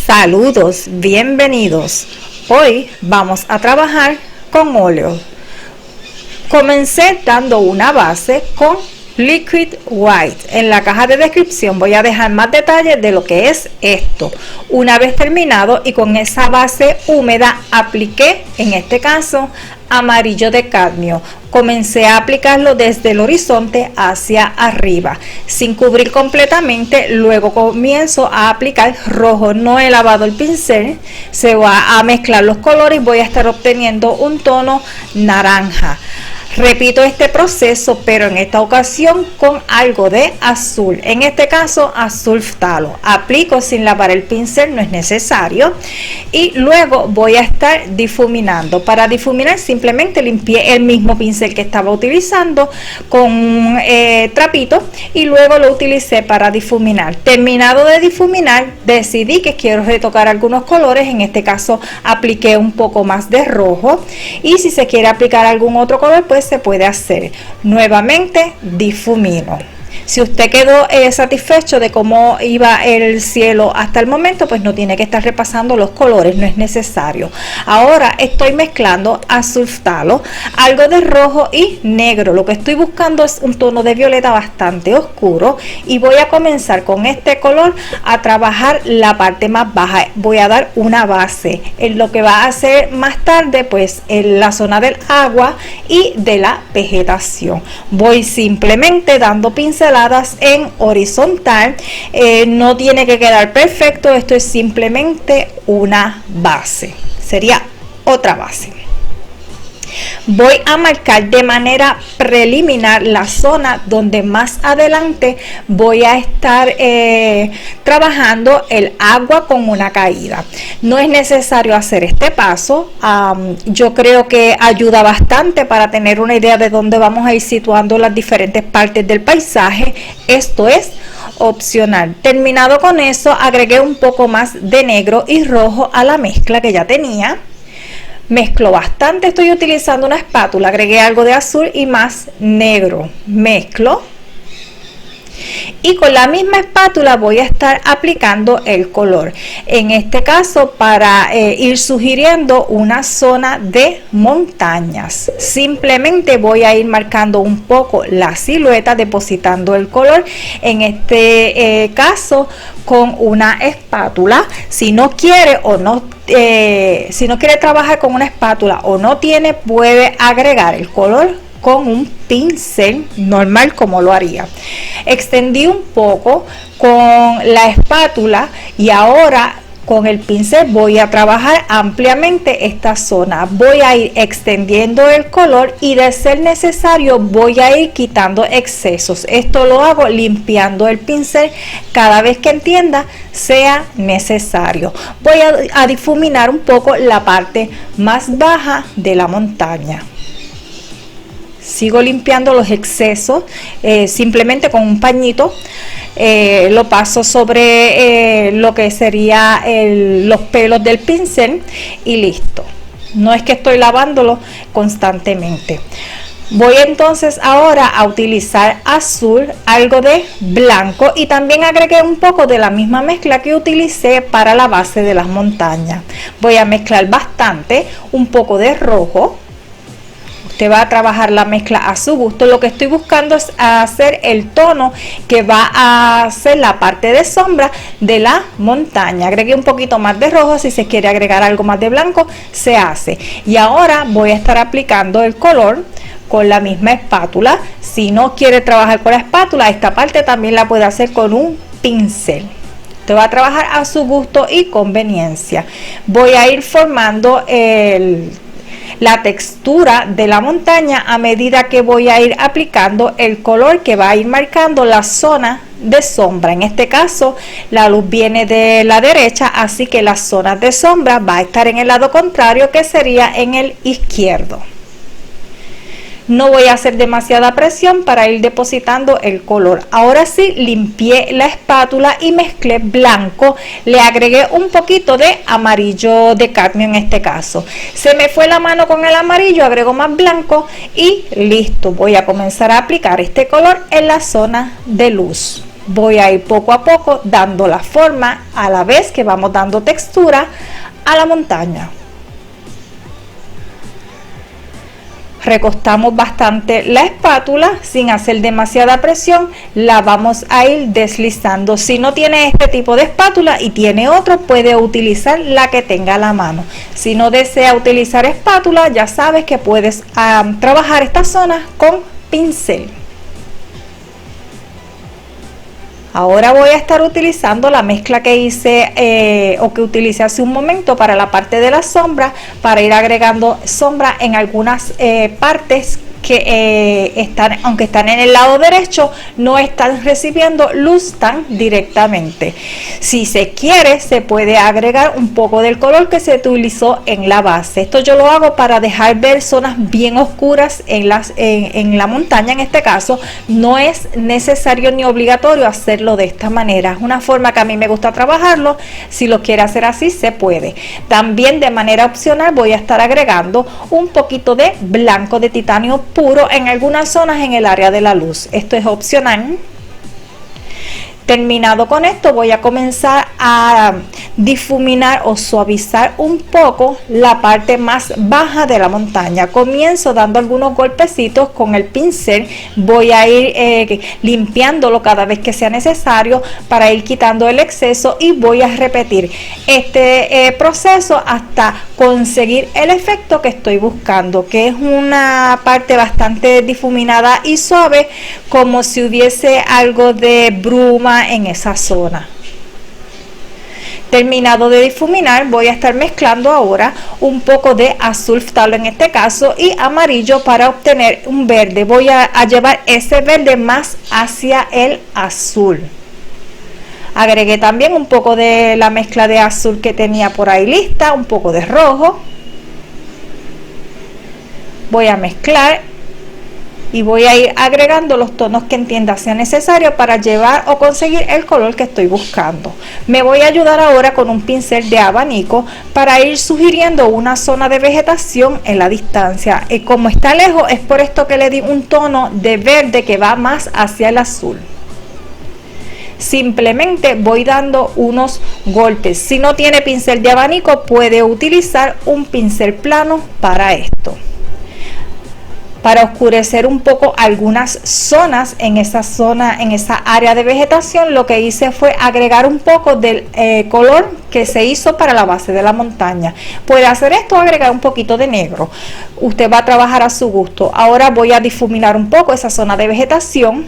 Saludos, bienvenidos. Hoy vamos a trabajar con óleo. Comencé dando una base con Liquid White. En la caja de descripción voy a dejar más detalles de lo que es esto. Una vez terminado y con esa base húmeda apliqué, en este caso, amarillo de cadmio. Comencé a aplicarlo desde el horizonte hacia arriba sin cubrir completamente. Luego comienzo a aplicar rojo. No he lavado el pincel, se va a mezclar los colores y voy a estar obteniendo un tono naranja. Repito este proceso, pero en esta ocasión con algo de azul, en este caso azulftalo. Aplico sin lavar el pincel, no es necesario, y luego voy a estar difuminando. Para difuminar simplemente limpié el mismo pincel que estaba utilizando con un trapito y luego lo utilicé para difuminar. Terminado de difuminar, decidí que quiero retocar algunos colores. En este caso apliqué un poco más de rojo, y si se quiere aplicar algún otro color, pues se puede hacer. Nuevamente difumino. Si usted quedó satisfecho de cómo iba el cielo hasta el momento, pues no tiene que estar repasando los colores, no es necesario. Ahora estoy mezclando azulftalo, algo de rojo y negro. Lo que estoy buscando es un tono de violeta bastante oscuro, y voy a comenzar con este color a trabajar la parte más baja. Voy a dar una base en lo que va a hacer más tarde, pues en la zona del agua y de la vegetación. Voy simplemente dando pinceladas en horizontal. No tiene que quedar perfecto, esto es simplemente una base, sería otra base. Voy a marcar de manera preliminar la zona donde más adelante voy a estar trabajando el agua con una caída. No es necesario hacer este paso. Yo creo que ayuda bastante para tener una idea de dónde vamos a ir situando las diferentes partes del paisaje. Esto es opcional. Terminado con eso, agregué un poco más de negro y rojo a la mezcla que ya tenía. Mezclo bastante, estoy utilizando una espátula, agregué algo de azul y más negro. Mezclo. Y con la misma espátula voy a estar aplicando el color. En este caso, para ir sugiriendo una zona de montañas. Simplemente voy a ir marcando un poco la silueta, depositando el color. En este caso, con una espátula. Si no quiere o no si no quiere trabajar con una espátula o no tiene, puede agregar el color con un pincel normal, como lo haría. Extendí un poco con la espátula y ahora con el pincel voy a trabajar ampliamente esta zona. Voy a ir extendiendo el color y, de ser necesario, voy a ir quitando excesos. Esto lo hago limpiando el pincel cada vez que entienda sea necesario. Voy a difuminar un poco la parte más baja de la montaña. Sigo limpiando los excesos, simplemente con un pañito. Lo paso sobre lo que sería los pelos del pincel y listo. No es que estoy lavándolo constantemente. Voy entonces ahora a utilizar azul, algo de blanco, y también agregué un poco de la misma mezcla que utilicé para la base de las montañas. Voy a mezclar bastante, un poco de rojo. Usted va a trabajar la mezcla a su gusto. Lo que estoy buscando es hacer el tono que va a ser la parte de sombra de la montaña. Agregué un poquito más de rojo. Si se quiere agregar algo más de blanco, se hace. Y ahora voy a estar aplicando el color con la misma espátula. Si no quiere trabajar con la espátula, esta parte también la puede hacer con un pincel. Usted va a trabajar a su gusto y conveniencia. Voy a ir formando la textura de la montaña a medida que voy a ir aplicando el color que va a ir marcando la zona de sombra. En este caso, la luz viene de la derecha, así que las zonas de sombra va a estar en el lado contrario, que sería en el izquierdo. No voy a hacer demasiada presión para ir depositando el color. Ahora sí, limpié la espátula y mezclé blanco. Le agregué un poquito de amarillo de cadmio en este caso. Se me fue la mano con el amarillo, agrego más blanco y listo. Voy a comenzar a aplicar este color en la zona de luz. voy a ir poco a poco dando la forma a la vez que vamos dando textura a la montaña. Recostamos bastante la espátula sin hacer demasiada presión, la vamos a ir deslizando. Si no tiene este tipo de espátula y tiene otro, puede utilizar la que tenga a la mano. Si no desea utilizar espátula, ya sabes que puedes trabajar esta zona con pincel. Ahora voy a estar utilizando la mezcla que hice o que utilicé hace un momento para la parte de la sombra, para ir agregando sombra en algunas partes que están, aunque están en el lado derecho, no están recibiendo luz tan directamente. Si se quiere, se puede agregar un poco del color que se utilizó en la base. Esto yo lo hago para dejar ver zonas bien oscuras en la montaña. En este caso no es necesario ni obligatorio hacerlo de esta manera, es una forma que a mí me gusta trabajarlo. Si lo quiere hacer así, se puede. También de manera opcional voy a estar agregando un poquito de blanco de titanio puro en algunas zonas en el área de la luz. Esto es opcional. Terminado con esto, voy a comenzar a difuminar o suavizar un poco la parte más baja de la montaña. Comienzo dando algunos golpecitos con el pincel, voy a ir limpiándolo cada vez que sea necesario para ir quitando el exceso, y voy a repetir este proceso hasta conseguir el efecto que estoy buscando, que es una parte bastante difuminada y suave, como si hubiese algo de bruma en esa zona. Terminado de difuminar, voy a estar mezclando ahora un poco de azul phthalo en este caso y amarillo para obtener un verde. Voy a llevar ese verde más hacia el azul. Agregué también un poco de la mezcla de azul que tenía por ahí lista, un poco de rojo. Voy a mezclar y voy a ir agregando los tonos que entienda sea necesario para llevar o conseguir el color que estoy buscando. Me voy a ayudar ahora con un pincel de abanico para ir sugiriendo una zona de vegetación en la distancia. Y como está lejos, es por esto que le di un tono de verde que va más hacia el azul. Simplemente voy dando unos golpes. Si no tiene pincel de abanico, puede utilizar un pincel plano para esto. Para oscurecer un poco algunas zonas en esa área de vegetación, lo que hice fue agregar un poco del color que se hizo para la base de la montaña. Puede hacer esto o agregar un poquito de negro. Usted va a trabajar a su gusto. Ahora voy a difuminar un poco esa zona de vegetación.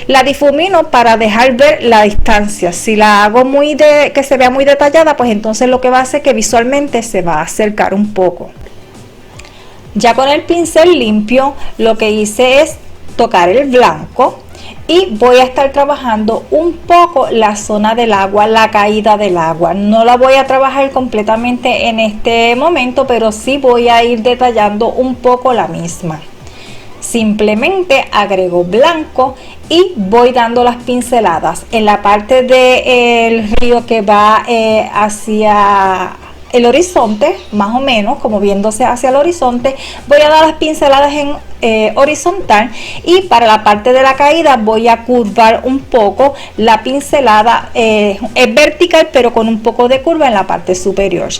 La difumino para dejar ver la distancia. Si la hago que se vea muy detallada, pues entonces lo que va a hacer es que visualmente se va a acercar un poco. Ya con el pincel limpio, lo que hice es tocar el blanco y voy a estar trabajando un poco la zona del agua, la caída del agua. No la voy a trabajar completamente en este momento, pero sí voy a ir detallando un poco la misma. Simplemente agrego blanco y voy dando las pinceladas en la parte del río que va hacia el horizonte, más o menos como viéndose hacia el horizonte. Voy a dar las pinceladas en horizontal, y para la parte de la caída voy a curvar un poco la pincelada. Es vertical pero con un poco de curva en la parte superior.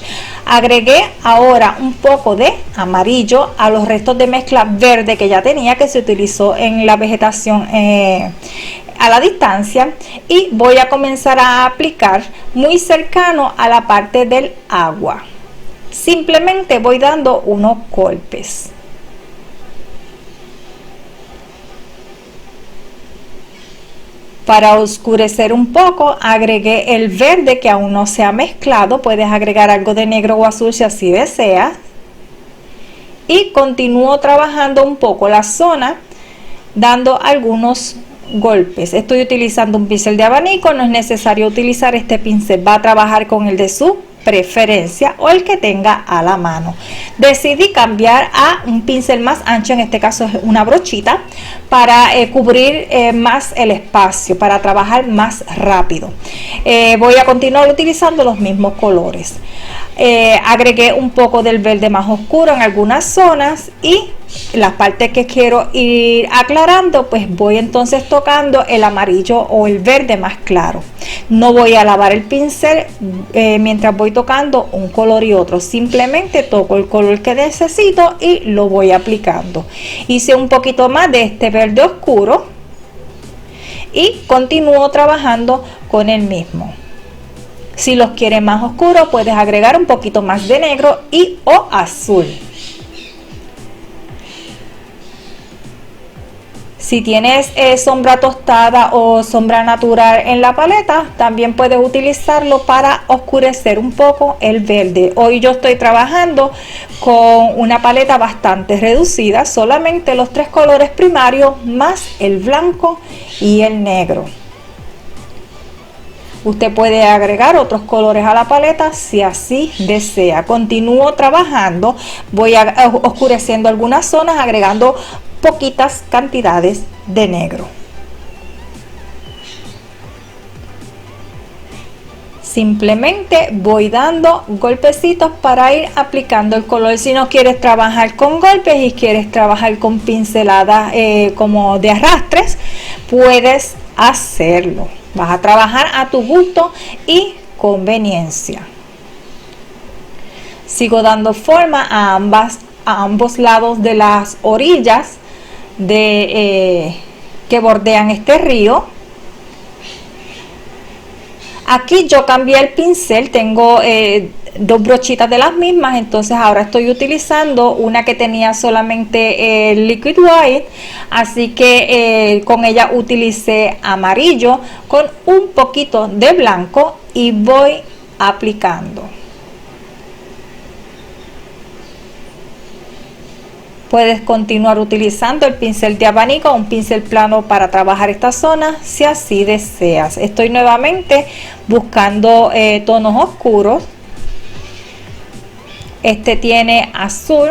Agregué ahora un poco de amarillo a los restos de mezcla verde que ya tenía, que se utilizó en la vegetación a la distancia, y voy a comenzar a aplicar muy cercano a la parte del agua. Simplemente voy dando unos golpes. Para oscurecer un poco, agregué el verde que aún no se ha mezclado. Puedes agregar algo de negro o azul si así deseas. Y continúo trabajando un poco la zona, dando algunos golpes. Estoy utilizando un pincel de abanico, no es necesario utilizar este pincel, va a trabajar con el de su preferencia o el que tenga a la mano. Decidí cambiar a un pincel más ancho, en este caso es una brochita, para cubrir más el espacio, para trabajar más rápido. Voy a continuar utilizando los mismos colores. Agregué un poco del verde más oscuro en algunas zonas y las partes que quiero ir aclarando, pues voy entonces tocando el amarillo o el verde más claro. No voy a lavar el pincel mientras voy tocando un color y otro, simplemente toco el color que necesito y lo voy aplicando. Hice un poquito más de este verde oscuro y continúo trabajando con el mismo. Si los quieres más oscuros, puedes agregar un poquito más de negro y o azul. Si tienes sombra tostada o sombra natural en la paleta, también puedes utilizarlo para oscurecer un poco el verde. Hoy yo estoy trabajando con una paleta bastante reducida, solamente los 3 colores primarios más el blanco y el negro. Usted puede agregar otros colores a la paleta si así desea. Continúo trabajando, voy oscureciendo algunas zonas, agregando poquitas cantidades de negro. Simplemente voy dando golpecitos para ir aplicando el color. Si no quieres trabajar con golpes y quieres trabajar con pinceladas como de arrastres, puedes hacerlo. Vas a trabajar a tu gusto y conveniencia. Sigo dando forma a ambos lados de las orillas que bordean este río. Aquí yo cambié el pincel, tengo 2 brochitas de las mismas, entonces ahora estoy utilizando una que tenía solamente Liquid White, así que con ella utilicé amarillo con un poquito de blanco y voy aplicando. Puedes continuar utilizando el pincel de abanico o un pincel plano para trabajar esta zona si así deseas. Estoy nuevamente buscando tonos oscuros. Este tiene azul,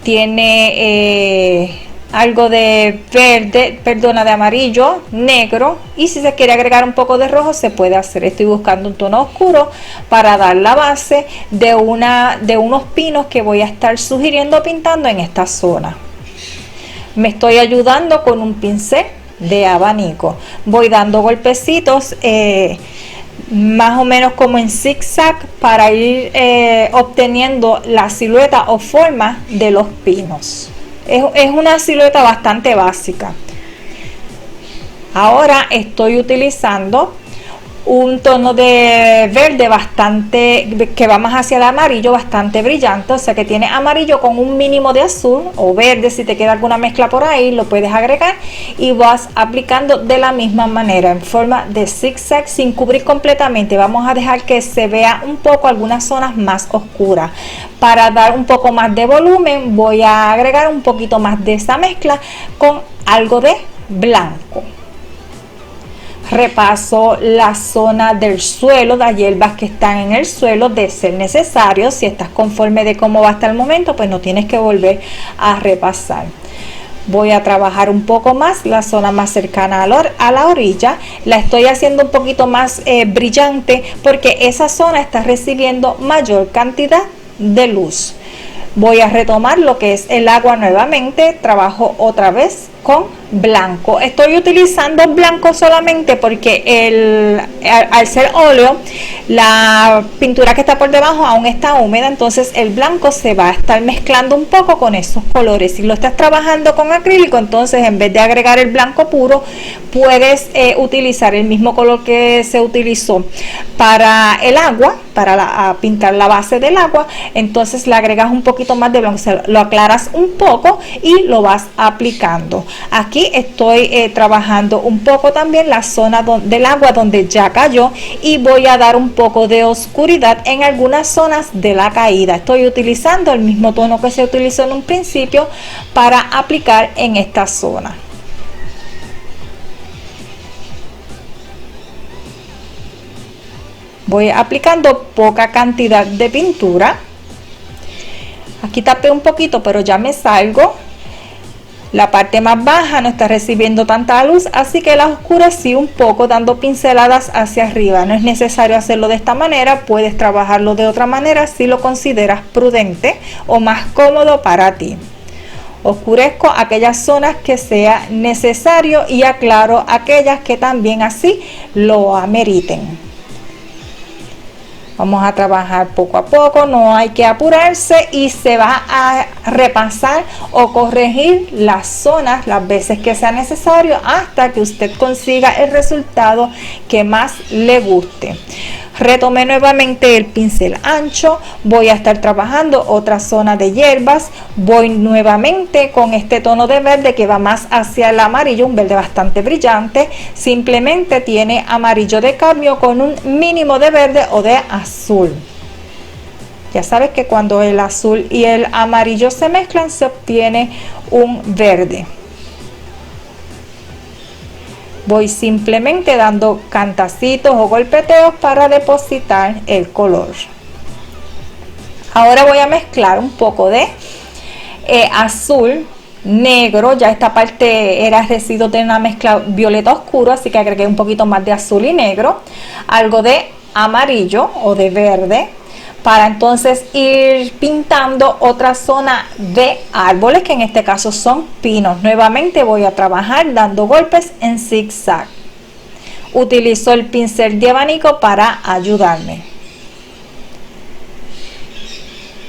tiene algo de verde, de amarillo, negro, y si se quiere agregar un poco de rojo se puede hacer. Estoy buscando un tono oscuro para dar la base de unos pinos que voy a estar sugiriendo pintando en esta zona. Me estoy ayudando con un pincel de abanico, voy dando golpecitos más o menos como en zigzag para ir obteniendo la silueta o forma de los pinos. Es una silueta bastante básica. Ahora estoy utilizando un tono de verde que va más hacia el amarillo, bastante brillante, o sea que tiene amarillo con un mínimo de azul o verde. Si te queda alguna mezcla por ahí lo puedes agregar y vas aplicando de la misma manera en forma de zigzag sin cubrir completamente. Vamos a dejar que se vea un poco algunas zonas más oscuras. Para dar un poco más de volumen voy a agregar un poquito más de esa mezcla con algo de blanco. Repaso la zona del suelo, las hierbas que están en el suelo de ser necesario. Si estás conforme de cómo va hasta el momento, pues no tienes que volver a repasar. Voy a trabajar un poco más la zona más cercana a la orilla. La estoy haciendo un poquito más brillante porque esa zona está recibiendo mayor cantidad de luz. Voy a retomar lo que es el agua nuevamente. Trabajo otra vez con blanco. Estoy utilizando blanco solamente porque al ser óleo, la pintura que está por debajo aún está húmeda, entonces el blanco se va a estar mezclando un poco con esos colores. Si lo estás trabajando con acrílico, entonces en vez de agregar el blanco puro, puedes utilizar el mismo color que se utilizó para el agua, para pintar la base del agua. Entonces le agregas un poquito más de blanco, o sea, lo aclaras un poco y lo vas aplicando. Aquí estoy trabajando un poco también la zona del agua donde ya cayó y voy a dar un poco de oscuridad en algunas zonas de la caída. Estoy utilizando el mismo tono que se utilizó en un principio para aplicar en esta zona. Voy aplicando poca cantidad de pintura. Aquí tapé un poquito, pero ya me salgo. La parte más baja no está recibiendo tanta luz, así que la oscurecí un poco dando pinceladas hacia arriba. No es necesario hacerlo de esta manera, puedes trabajarlo de otra manera si lo consideras prudente o más cómodo para ti. Oscurezco aquellas zonas que sea necesario y aclaro aquellas que también así lo ameriten. Vamos a trabajar poco a poco, no hay que apurarse y se va a repasar o corregir las zonas las veces que sea necesario hasta que usted consiga el resultado que más le guste. Retomé nuevamente el pincel ancho, voy a estar trabajando otra zona de hierbas, voy nuevamente con este tono de verde que va más hacia el amarillo, un verde bastante brillante, simplemente tiene amarillo de cadmio con un mínimo de verde o de azul. Ya sabes que cuando el azul y el amarillo se mezclan se obtiene un verde. Voy simplemente dando cantacitos o golpeteos para depositar el color. Ahora voy a mezclar un poco de azul, negro. Ya esta parte era residuo de una mezcla violeta oscuro, así que agregué un poquito más de azul y negro. Algo de amarillo o de verde, para entonces ir pintando otra zona de árboles, que en este caso son pinos. Nuevamente voy a trabajar dando golpes en zigzag. Utilizo el pincel de abanico para ayudarme.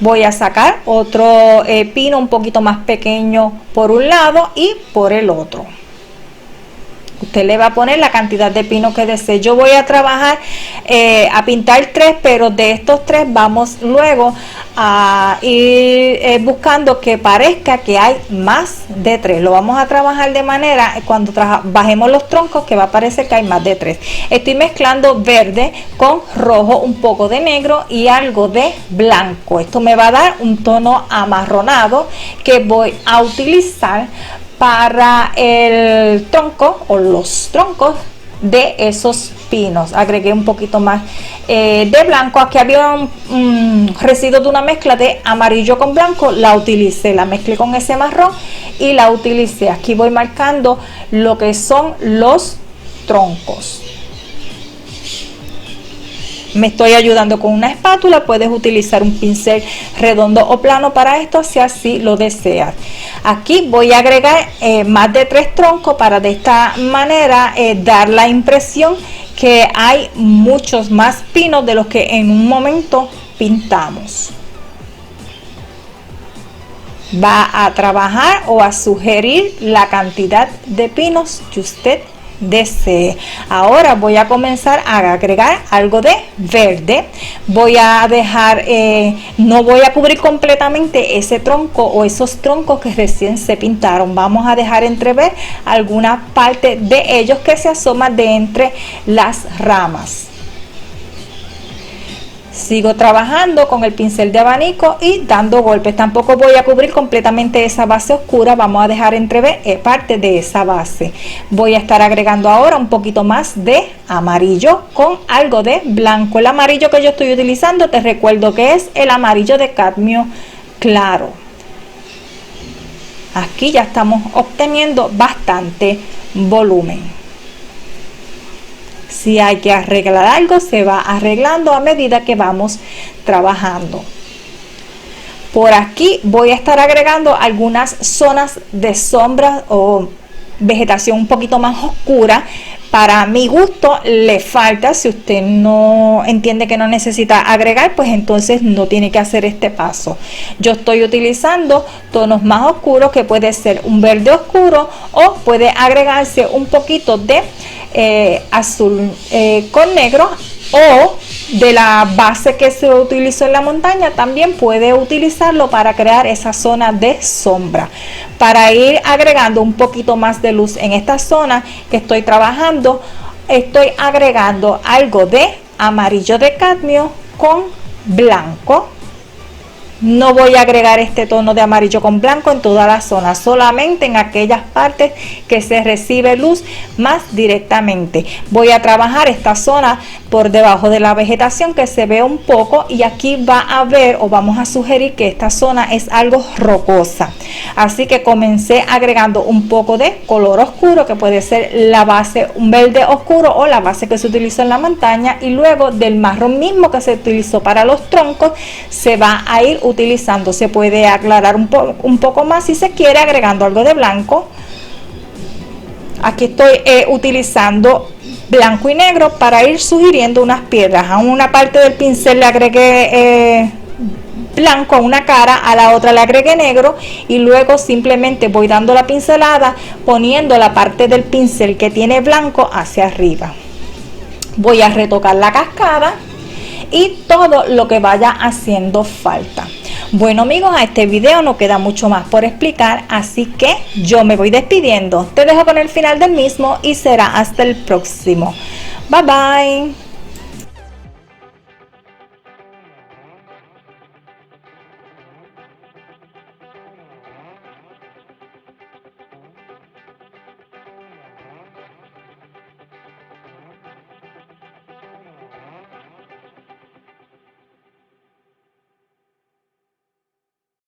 Voy a sacar otro pino un poquito más pequeño por un lado y por el otro. Usted le va a poner la cantidad de pino que desee. Yo voy a trabajar a pintar 3, pero de estos 3 vamos luego a ir buscando que parezca que hay más de 3. Lo vamos a trabajar de manera, cuando bajemos los troncos, que va a parecer que hay más de 3. Estoy mezclando verde con rojo, un poco de negro y algo de blanco. Esto me va a dar un tono amarronado que voy a utilizar para el tronco o los troncos de esos pinos. Agregué un poquito más de blanco. Aquí había un residuo de una mezcla de amarillo con blanco, la utilicé, la mezclé con ese marrón y la utilicé. Aquí voy marcando lo que son los troncos. Me estoy ayudando con una espátula, puedes utilizar un pincel redondo o plano para esto si así lo deseas. Aquí voy a agregar más de 3 troncos para de esta manera dar la impresión que hay muchos más pinos de los que en un momento pintamos. Va a trabajar o a sugerir la cantidad de pinos que usted desee. Ahora voy a comenzar a agregar algo de verde. Voy a dejar, no voy a cubrir completamente ese tronco o esos troncos que recién se pintaron. Vamos a dejar entrever alguna parte de ellos que se asoman de entre las ramas. Sigo trabajando con el pincel de abanico y dando golpes. Tampoco voy a cubrir completamente esa base oscura. Vamos a dejar entrever parte de esa base. Voy a estar agregando ahora un poquito más de amarillo con algo de blanco. El amarillo que yo estoy utilizando, te recuerdo que es el amarillo de cadmio claro. Aquí ya estamos obteniendo bastante volumen. Si hay que arreglar algo, se va arreglando a medida que vamos trabajando. Por aquí voy a estar agregando algunas zonas de sombra o vegetación un poquito más oscura. Para mi gusto le falta. Si usted no entiende que no necesita agregar, pues entonces no tiene que hacer este paso. Yo estoy utilizando tonos más oscuros, que puede ser un verde oscuro o puede agregarse un poquito de azul con negro, o de la base que se utilizó en la montaña. También puede utilizarlo para crear esa zona de sombra. Para ir agregando un poquito más de luz en esta zona que estoy trabajando, estoy agregando algo de amarillo de cadmio con blanco. No voy a agregar este tono de amarillo con blanco en toda la zona, solamente en aquellas partes que se recibe luz más directamente. Voy a trabajar esta zona por debajo de la vegetación que se ve un poco, y aquí va a ver, o vamos a sugerir que esta zona es algo rocosa. Así que comencé agregando un poco de color oscuro, que puede ser la base, un verde oscuro o la base que se utilizó en la montaña, y luego del marrón mismo que se utilizó para los troncos se va a ir utilizando. Se puede aclarar un poco más si se quiere, agregando algo de blanco. Aquí estoy utilizando blanco y negro para ir sugiriendo unas piedras. A una parte del pincel le agregué blanco a una cara, a la otra le agregué negro, y luego simplemente voy dando la pincelada poniendo la parte del pincel que tiene blanco hacia arriba. Voy a retocar la cascada y todo lo que vaya haciendo falta. Bueno amigos, a este video no queda mucho más por explicar, así que yo me voy despidiendo. Te dejo con el final del mismo y será hasta el próximo. Bye bye.